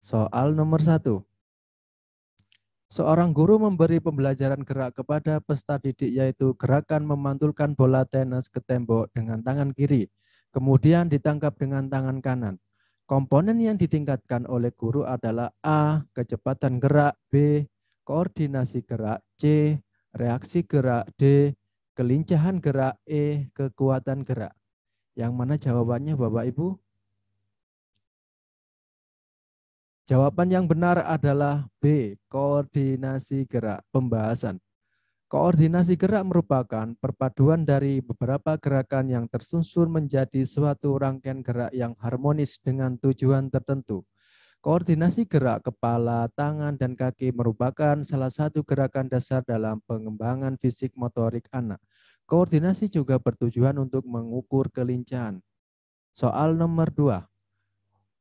Soal nomor 1. Seorang guru memberi pembelajaran gerak kepada peserta didik, yaitu gerakan memantulkan bola tenis ke tembok dengan tangan kiri, kemudian ditangkap dengan tangan kanan. Komponen yang ditingkatkan oleh guru adalah A. Kecepatan gerak, B. Koordinasi gerak, C. Reaksi gerak, D. Kelincahan gerak, E. Kekuatan gerak. Yang mana jawabannya Bapak Ibu? Jawaban yang benar adalah B. Koordinasi gerak. Pembahasan. Koordinasi gerak merupakan perpaduan dari beberapa gerakan yang tersusun menjadi suatu rangkaian gerak yang harmonis dengan tujuan tertentu. Koordinasi gerak kepala, tangan, dan kaki merupakan salah satu gerakan dasar dalam pengembangan fisik motorik anak. Koordinasi juga bertujuan untuk mengukur kelincahan. Soal nomor 2.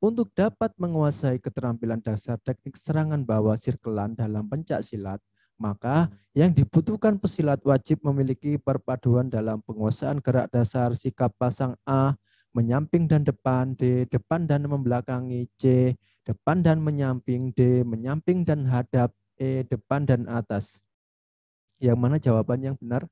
Untuk dapat menguasai keterampilan dasar teknik serangan bawah sirkelan dalam pencak silat, maka yang dibutuhkan pesilat wajib memiliki perpaduan dalam penguasaan gerak dasar sikap pasang A, menyamping dan depan, D, depan dan membelakangi, C, depan dan menyamping, D, menyamping dan hadap, E, depan dan atas. Yang mana jawaban yang benar?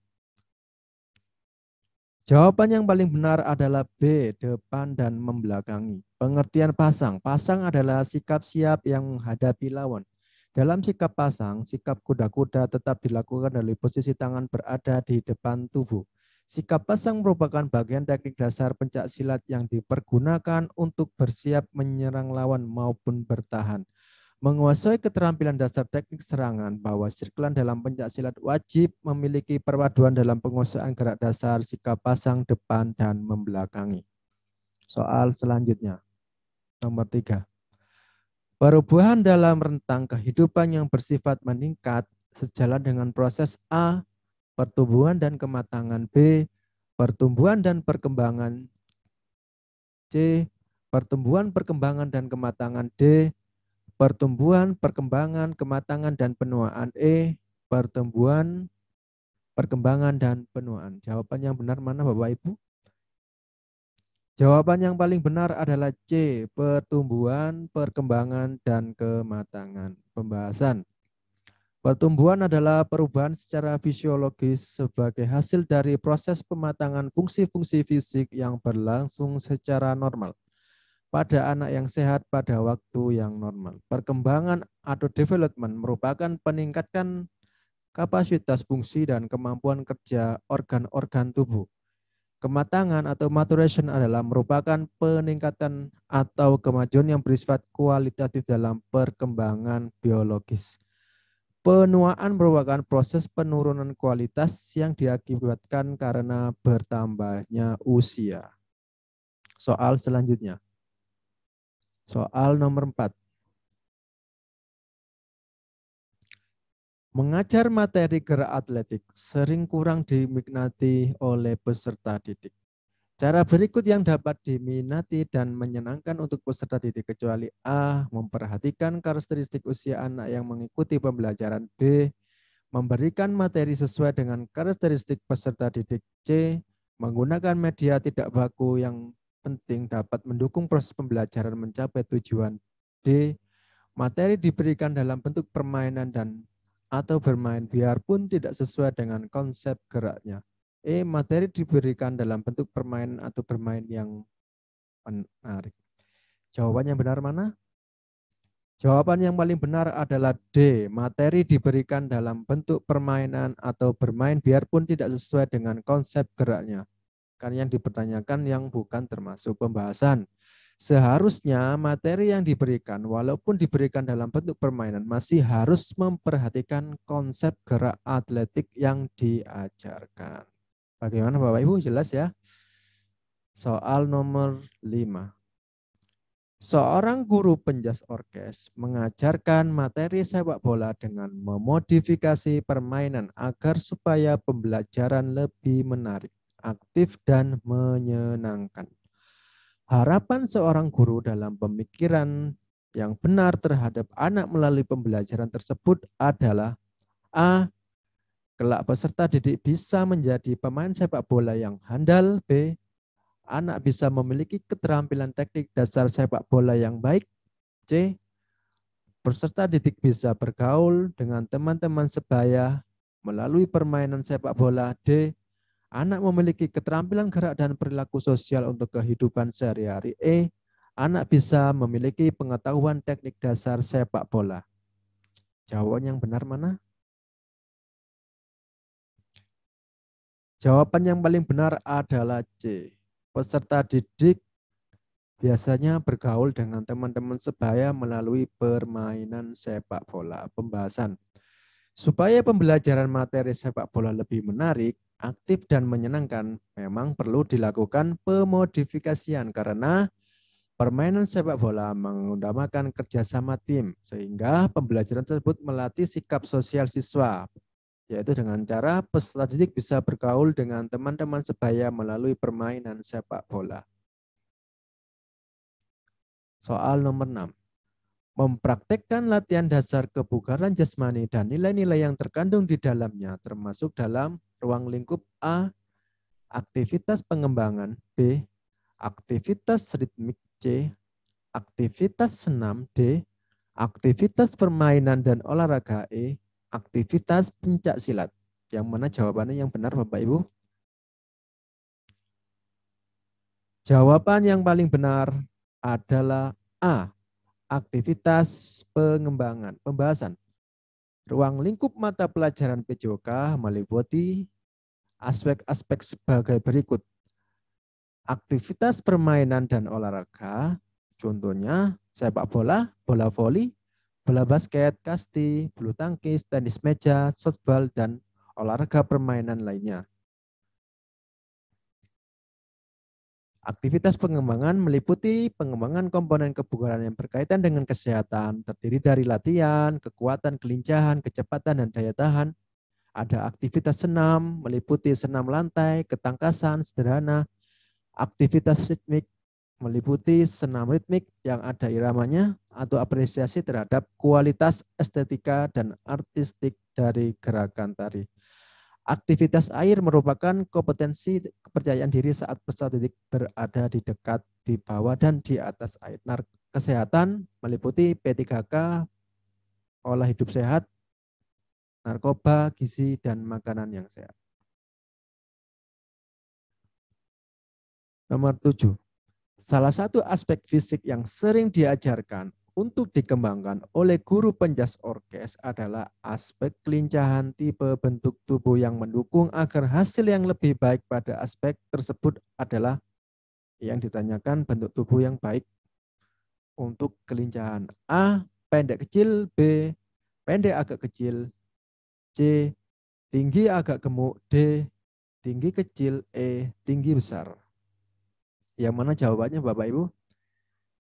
Jawaban yang paling benar adalah B, depan dan membelakangi. Pengertian pasang. Pasang adalah sikap siap yang menghadapi lawan. Dalam sikap pasang, sikap kuda-kuda tetap dilakukan dari posisi tangan berada di depan tubuh. Sikap pasang merupakan bagian teknik dasar pencak silat yang dipergunakan untuk bersiap menyerang lawan maupun bertahan. Menguasai keterampilan dasar teknik serangan bawah sirkelan dalam pencak silat wajib memiliki perpaduan dalam penguasaan gerak dasar, sikap pasang, depan, dan membelakangi. Soal selanjutnya, nomor 3. Perubahan dalam rentang kehidupan yang bersifat meningkat sejalan dengan proses A. Pertumbuhan dan kematangan, B. Pertumbuhan dan perkembangan, C. Pertumbuhan, perkembangan, dan kematangan, D. Pertumbuhan, perkembangan, kematangan, dan penuaan, E. Pertumbuhan, perkembangan, dan penuaan. Jawaban yang benar mana Bapak Ibu? Jawaban yang paling benar adalah C. Pertumbuhan, perkembangan, dan kematangan. Pembahasan. Pertumbuhan adalah perubahan secara fisiologis sebagai hasil dari proses pematangan fungsi-fungsi fisik yang berlangsung secara normal pada anak yang sehat pada waktu yang normal. Perkembangan atau development merupakan peningkatan kapasitas fungsi dan kemampuan kerja organ-organ tubuh. Kematangan atau maturation adalah merupakan peningkatan atau kemajuan yang bersifat kualitatif dalam perkembangan biologis. Penuaan merupakan proses penurunan kualitas yang diakibatkan karena bertambahnya usia. Soal selanjutnya. Soal nomor 4. Mengajar materi gerak atletik sering kurang diminati oleh peserta didik. Cara berikut yang dapat diminati dan menyenangkan untuk peserta didik kecuali A. Memperhatikan karakteristik usia anak yang mengikuti pembelajaran, B. Memberikan materi sesuai dengan karakteristik peserta didik, C. Menggunakan media tidak baku yang penting dapat mendukung proses pembelajaran mencapai tujuan, D. Materi diberikan dalam bentuk permainan dan atau bermain biarpun tidak sesuai dengan konsep geraknya. E. Materi diberikan dalam bentuk permainan atau bermain yang menarik. Jawaban yang benar mana? Jawaban yang paling benar adalah D. Materi diberikan dalam bentuk permainan atau bermain biarpun tidak sesuai dengan konsep geraknya. Karena yang dipertanyakan yang bukan termasuk pembahasan. Seharusnya materi yang diberikan walaupun diberikan dalam bentuk permainan masih harus memperhatikan konsep gerak atletik yang diajarkan. Bagaimana Bapak Ibu, jelas ya? Soal nomor 5. Seorang guru penjas orkes mengajarkan materi sepak bola dengan memodifikasi permainan agar supaya pembelajaran lebih menarik, aktif, dan menyenangkan. Harapan seorang guru dalam pemikiran yang benar terhadap anak melalui pembelajaran tersebut adalah A. Kelak peserta didik bisa menjadi pemain sepak bola yang handal, B. Anak bisa memiliki keterampilan teknik dasar sepak bola yang baik, C. Peserta didik bisa bergaul dengan teman-teman sebaya melalui permainan sepak bola. D. Anak memiliki keterampilan gerak dan perilaku sosial untuk kehidupan sehari-hari. E. Anak bisa memiliki pengetahuan teknik dasar sepak bola. Jawaban yang benar mana? Jawaban yang paling benar adalah C. Peserta didik biasanya bergaul dengan teman-teman sebaya melalui permainan sepak bola. Pembahasan. Supaya pembelajaran materi sepak bola lebih menarik, aktif dan menyenangkan, memang perlu dilakukan pemodifikasian karena permainan sepak bola mengutamakan kerjasama tim, sehingga pembelajaran tersebut melatih sikap sosial siswa, yaitu dengan cara peserta didik bisa bergaul dengan teman-teman sebaya melalui permainan sepak bola. Soal nomor 6. Mempraktekkan latihan dasar kebugaran jasmani dan nilai-nilai yang terkandung di dalamnya termasuk dalam ruang lingkup A. Aktivitas pengembangan. B. Aktivitas ritmik. C. Aktivitas senam. D. Aktivitas permainan dan olahraga. E. Aktivitas pencak silat. Yang mana jawabannya yang benar Bapak Ibu? Jawaban yang paling benar adalah A. Aktivitas pengembangan. Pembahasan. Ruang lingkup mata pelajaran PJOK meliputi aspek-aspek sebagai berikut. Aktivitas permainan dan olahraga, contohnya sepak bola, bola voli, bola basket, kasti, bulu tangkis, tenis meja, softball, dan olahraga permainan lainnya. Aktivitas pengembangan meliputi pengembangan komponen kebugaran yang berkaitan dengan kesehatan, terdiri dari latihan, kekuatan, kelincahan, kecepatan, dan daya tahan. Ada aktivitas senam, meliputi senam lantai, ketangkasan, sederhana. Aktivitas ritmik, meliputi senam ritmik yang ada iramanya atau apresiasi terhadap kualitas estetika dan artistik dari gerakan tari. Aktivitas air merupakan kompetensi kepercayaan diri saat peserta didik berada di dekat, di bawah, dan di atas air. Kesehatan meliputi P3K, pola hidup sehat, narkoba, gizi, dan makanan yang sehat. Nomor 7. Salah satu aspek fisik yang sering diajarkan untuk dikembangkan oleh guru penjas orkes adalah aspek kelincahan tipe bentuk tubuh yang mendukung agar hasil yang lebih baik pada aspek tersebut adalah yang ditanyakan bentuk tubuh yang baik untuk kelincahan. A. Pendek kecil. B. Pendek agak kecil. C. Tinggi agak gemuk. D. Tinggi kecil. E. Tinggi besar. Yang mana jawabannya Bapak Ibu?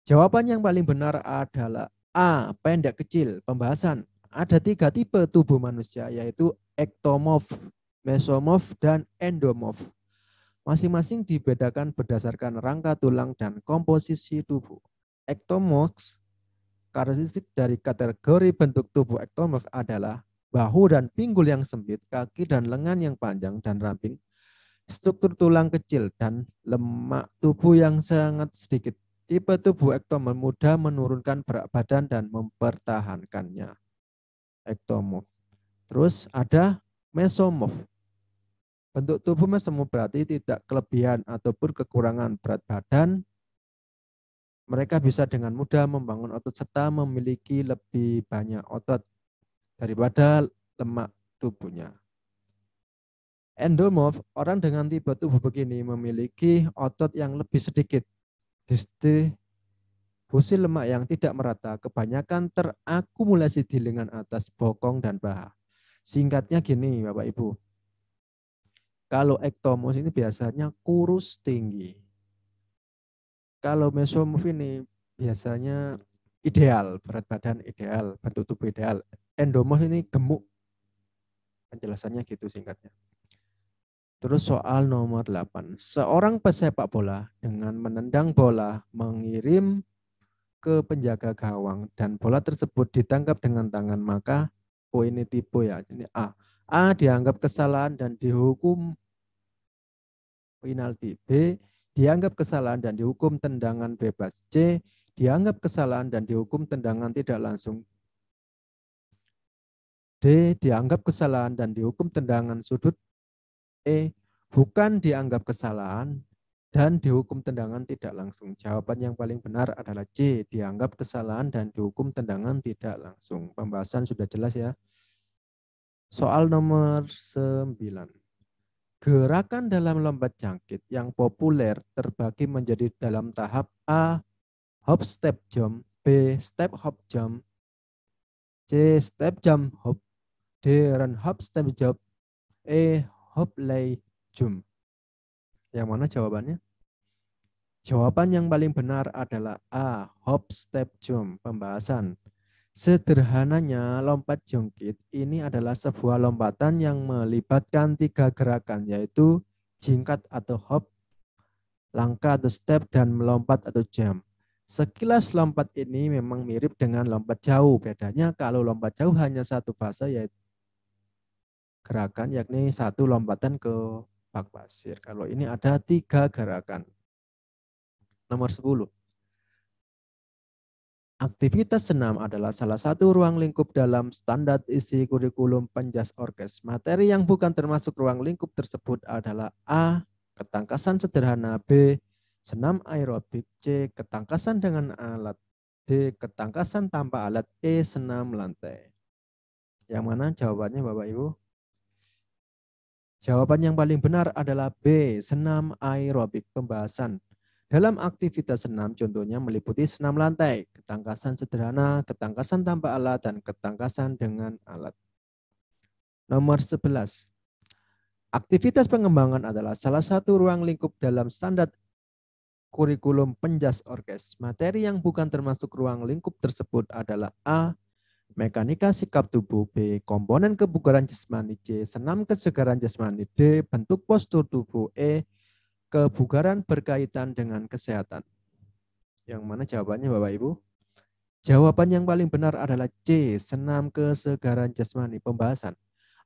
Jawaban yang paling benar adalah A. Pendek kecil. Pembahasan. Ada 3 tipe tubuh manusia, yaitu ektomorf, mesomorf, dan endomorf. Masing-masing dibedakan berdasarkan rangka tulang dan komposisi tubuh. Ektomorf, karakteristik dari kategori bentuk tubuh ektomorf adalah bahu dan pinggul yang sempit, kaki dan lengan yang panjang dan ramping, struktur tulang kecil, dan lemak tubuh yang sangat sedikit. Tipe tubuh ektomorf mudah menurunkan berat badan dan mempertahankannya. Ektomorf. Terus ada mesomorf. Bentuk tubuh mesomorf berarti tidak kelebihan ataupun kekurangan berat badan. Mereka bisa dengan mudah membangun otot serta memiliki lebih banyak otot daripada lemak tubuhnya. Endomorf, orang dengan tipe tubuh begini memiliki otot yang lebih sedikit. Distribusi lemak yang tidak merata, kebanyakan terakumulasi di lengan atas, bokong, dan paha. Singkatnya gini Bapak Ibu, kalau ektomorf ini biasanya kurus tinggi. Kalau mesomorf ini biasanya ideal, berat badan ideal, bentuk tubuh ideal. Endomorf ini gemuk. Penjelasannya gitu singkatnya. Terus soal nomor 8. Seorang pesepak bola dengan menendang bola mengirim ke penjaga gawang dan bola tersebut ditangkap dengan tangan, maka ini tipe ya. Ini A. A dianggap kesalahan dan dihukum penalti. B dianggap kesalahan dan dihukum tendangan bebas. C dianggap kesalahan dan dihukum tendangan tidak langsung. D. Dianggap kesalahan dan dihukum tendangan sudut. E. Bukan dianggap kesalahan dan dihukum tendangan tidak langsung. Jawaban yang paling benar adalah C. Dianggap kesalahan dan dihukum tendangan tidak langsung. Pembahasan sudah jelas ya. Soal nomor 9. Gerakan dalam lompat jangkit yang populer terbagi menjadi dalam tahap A. Hop step jump, B. Step hop jump, C. Step jump hop, D. Run hop step jump, E. Hop lay jump. Yang mana jawabannya? Jawaban yang paling benar adalah A. Hop step jump. Pembahasan. Sederhananya, lompat jangkit ini adalah sebuah lompatan yang melibatkan 3 gerakan, yaitu jingkat atau hop, langkah atau step, dan melompat atau jump. Sekilas lompat ini memang mirip dengan lompat jauh. Bedanya kalau lompat jauh hanya satu fase, yaitu gerakan, yakni satu lompatan ke bak pasir. Kalau ini ada 3 gerakan. Nomor 10. Aktivitas senam adalah salah satu ruang lingkup dalam standar isi kurikulum Penjas Orkes. Materi yang bukan termasuk ruang lingkup tersebut adalah A. Ketangkasan sederhana, B. Senam aerobik, C. Ketangkasan dengan alat, D. Ketangkasan tanpa alat, E. Senam lantai. Yang mana jawabannya Bapak Ibu? Jawaban yang paling benar adalah B. Senam aerobik. Pembahasan. Dalam aktivitas senam contohnya meliputi senam lantai, ketangkasan sederhana, ketangkasan tanpa alat, dan ketangkasan dengan alat. Nomor 11. Aktivitas pengembangan adalah salah satu ruang lingkup dalam standar kurikulum Penjas Orkes. Materi yang bukan termasuk ruang lingkup tersebut adalah A. Mekanika sikap tubuh, B. Komponen kebugaran jasmani, C. Senam kesegaran jasmani, D. Bentuk postur tubuh, E. Kebugaran berkaitan dengan kesehatan. Yang mana jawabannya Bapak Ibu? Jawaban yang paling benar adalah C. Senam kesegaran jasmani. Pembahasan.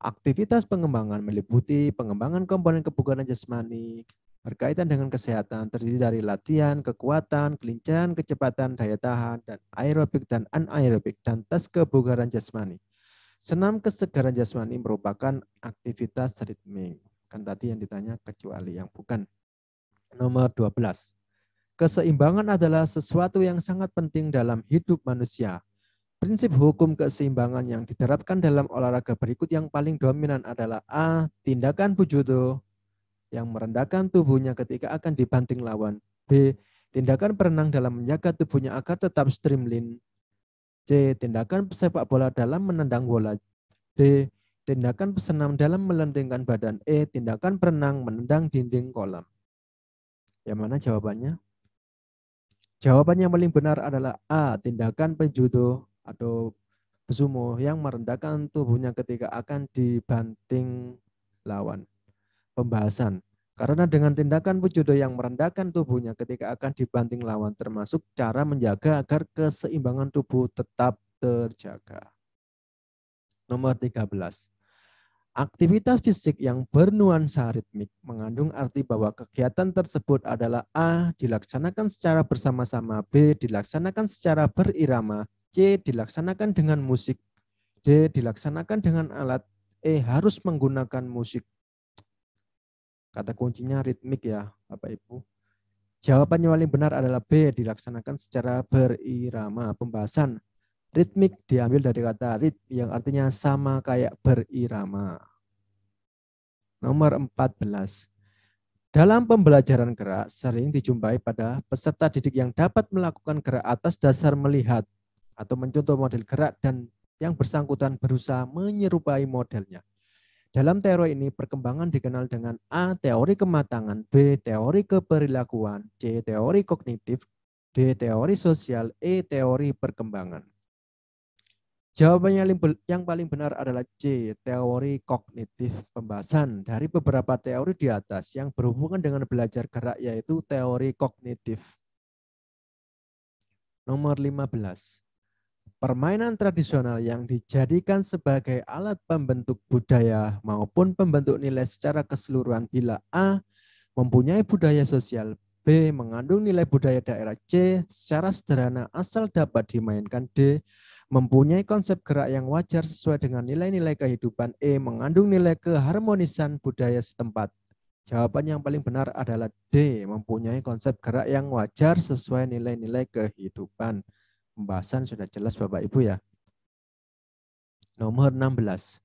Aktivitas pengembangan meliputi pengembangan komponen kebugaran jasmani berkaitan dengan kesehatan, terdiri dari latihan, kekuatan, kelincahan, kecepatan, daya tahan, dan aerobik dan anaerobik, dan tes kebugaran jasmani. Senam kesegaran jasmani merupakan aktivitas ritmik. Kan tadi yang ditanya kecuali yang bukan. Nomor 12. Keseimbangan adalah sesuatu yang sangat penting dalam hidup manusia. Prinsip hukum keseimbangan yang diterapkan dalam olahraga berikut yang paling dominan adalah A. Tindakan bujudo yang merendahkan tubuhnya ketika akan dibanting lawan. B. Tindakan berenang dalam menjaga tubuhnya agar tetap streamline. C. Tindakan sepak bola dalam menendang bola. D. Tindakan pesenam dalam melentingkan badan. E. Tindakan berenang menendang dinding kolam. Yang mana jawabannya? Jawaban yang paling benar adalah A. Tindakan penjudo atau besumo yang merendahkan tubuhnya ketika akan dibanting lawan. Pembahasan. Karena dengan tindakan penjudo yang merendahkan tubuhnya ketika akan dibanting lawan termasuk cara menjaga agar keseimbangan tubuh tetap terjaga. Nomor 13. Aktivitas fisik yang bernuansa ritmik mengandung arti bahwa kegiatan tersebut adalah A. Dilaksanakan secara bersama-sama, B. Dilaksanakan secara berirama, C. Dilaksanakan dengan musik, D. Dilaksanakan dengan alat, E. Harus menggunakan musik. Kata kuncinya ritmik ya Bapak Ibu. Jawabannya paling benar adalah B. Dilaksanakan secara berirama. Pembahasan. Ritmik diambil dari kata rit yang artinya sama kayak berirama. Nomor 14. Dalam pembelajaran gerak sering dijumpai pada peserta didik yang dapat melakukan gerak atas dasar melihat atau mencontoh model gerak dan yang bersangkutan berusaha menyerupai modelnya. Dalam teori ini perkembangan dikenal dengan A. Teori kematangan, B. Teori keperilakuan, C. Teori kognitif, D. Teori sosial, E. Teori perkembangan. Jawabannya yang paling benar adalah C. Teori kognitif. Pembahasan dari beberapa teori di atas yang berhubungan dengan belajar gerak yaitu teori kognitif. Nomor 15. Permainan tradisional yang dijadikan sebagai alat pembentuk budaya maupun pembentuk nilai secara keseluruhan bila A. Mempunyai budaya sosial, B. Mengandung nilai budaya daerah, C. Secara sederhana asal dapat dimainkan, D. mempunyai konsep gerak yang wajar sesuai dengan nilai-nilai kehidupan. E. Mengandung nilai keharmonisan budaya setempat. Jawaban yang paling benar adalah D. Mempunyai konsep gerak yang wajar sesuai nilai-nilai kehidupan. Pembahasan sudah jelas Bapak Ibu ya. Nomor 16.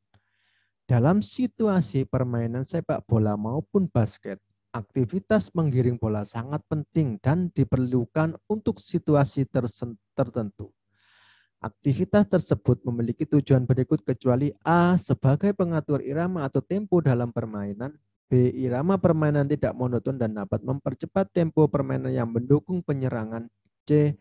Dalam situasi permainan sepak bola maupun basket, aktivitas menggiring bola sangat penting dan diperlukan untuk situasi tertentu. Aktivitas tersebut memiliki tujuan berikut kecuali A. Sebagai pengatur irama atau tempo dalam permainan. B. Irama permainan tidak monoton dan dapat mempercepat tempo permainan yang mendukung penyerangan. C.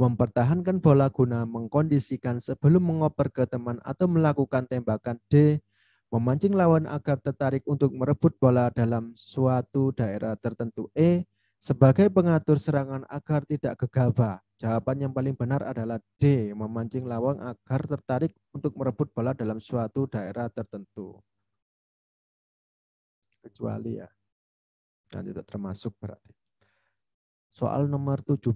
Mempertahankan bola guna mengkondisikan sebelum mengoper ke teman atau melakukan tembakan. D. Memancing lawan agar tertarik untuk merebut bola dalam suatu daerah tertentu. E. Sebagai pengatur serangan agar tidak gegabah. Jawaban yang paling benar adalah D. Memancing lawan agar tertarik untuk merebut bola dalam suatu daerah tertentu. Kecuali ya. Nanti tidak termasuk berarti. Soal nomor 17.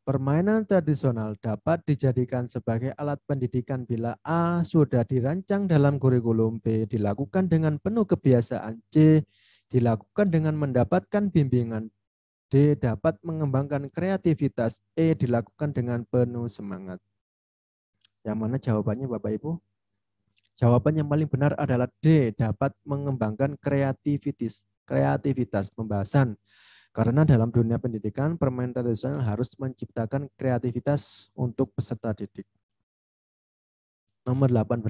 Permainan tradisional dapat dijadikan sebagai alat pendidikan bila A. Sudah dirancang dalam kurikulum, B. Dilakukan dengan penuh kebiasaan, C. Dilakukan dengan mendapatkan bimbingan, D. Dapat mengembangkan kreativitas, E. Dilakukan dengan penuh semangat. Yang mana jawabannya Bapak Ibu? Jawaban yang paling benar adalah D. Dapat mengembangkan kreativitas. Pembahasan. Karena dalam dunia pendidikan, permainan tradisional harus menciptakan kreativitas untuk peserta didik. Nomor 18.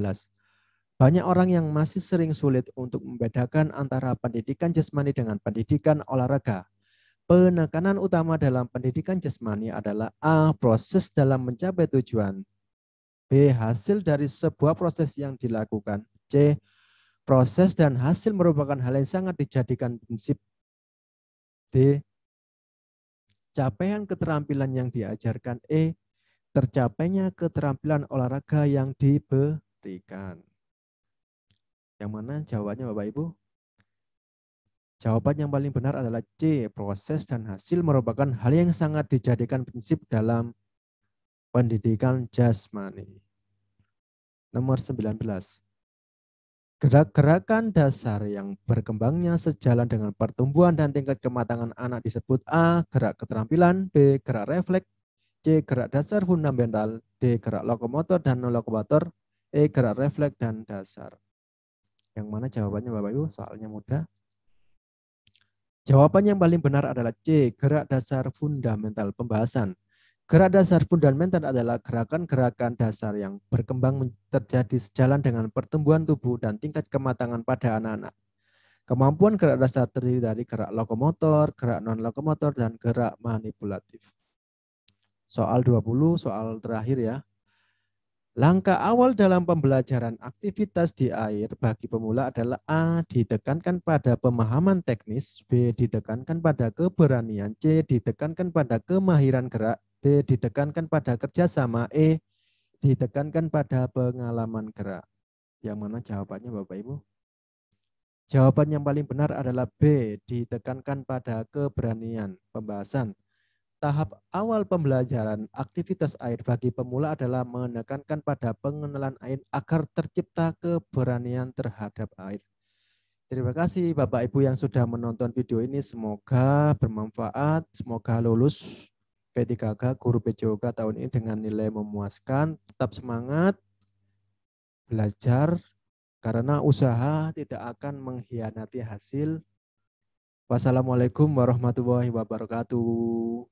Banyak orang yang masih sering sulit untuk membedakan antara pendidikan jasmani dengan pendidikan olahraga. Penekanan utama dalam pendidikan jasmani adalah A. Proses dalam mencapai tujuan. B. Hasil dari sebuah proses yang dilakukan. C. Proses dan hasil merupakan hal yang sangat dijadikan prinsip. D. Capaian keterampilan yang diajarkan. E. Tercapainya keterampilan olahraga yang diberikan. Yang mana jawabannya Bapak Ibu? Jawaban yang paling benar adalah C. Proses dan hasil merupakan hal yang sangat dijadikan prinsip dalam pendidikan jasmani. Nomor 19. Gerak-gerakan dasar yang berkembangnya sejalan dengan pertumbuhan dan tingkat kematangan anak disebut A. Gerak keterampilan, B. Gerak refleks, C. Gerak dasar fundamental, D. Gerak lokomotor dan non-lokomotor, E. Gerak refleks dan dasar. Yang mana jawabannya Bapak Ibu? Soalnya mudah. Jawaban yang paling benar adalah C. Gerak dasar fundamental. Pembahasan. Gerak dasar fundamental adalah gerakan-gerakan dasar yang berkembang terjadi sejalan dengan pertumbuhan tubuh dan tingkat kematangan pada anak-anak. Kemampuan gerak dasar terdiri dari gerak lokomotor, gerak non-lokomotor, dan gerak manipulatif. Soal 20, soal terakhir ya. Langkah awal dalam pembelajaran aktivitas di air bagi pemula adalah A. Ditekankan pada pemahaman teknis, B. Ditekankan pada keberanian, C. Ditekankan pada kemahiran gerak, D. Ditekankan pada kerjasama, E. Ditekankan pada pengalaman gerak. Yang mana jawabannya Bapak Ibu? Jawaban yang paling benar adalah B. Ditekankan pada keberanian. Pembahasan. Tahap awal pembelajaran aktivitas air bagi pemula adalah menekankan pada pengenalan air agar tercipta keberanian terhadap air. Terima kasih Bapak Ibu yang sudah menonton video ini. Semoga bermanfaat, semoga lulus P3K Guru PJOK tahun ini dengan nilai memuaskan. Tetap semangat belajar karena usaha tidak akan mengkhianati hasil. Wassalamualaikum warahmatullahi wabarakatuh.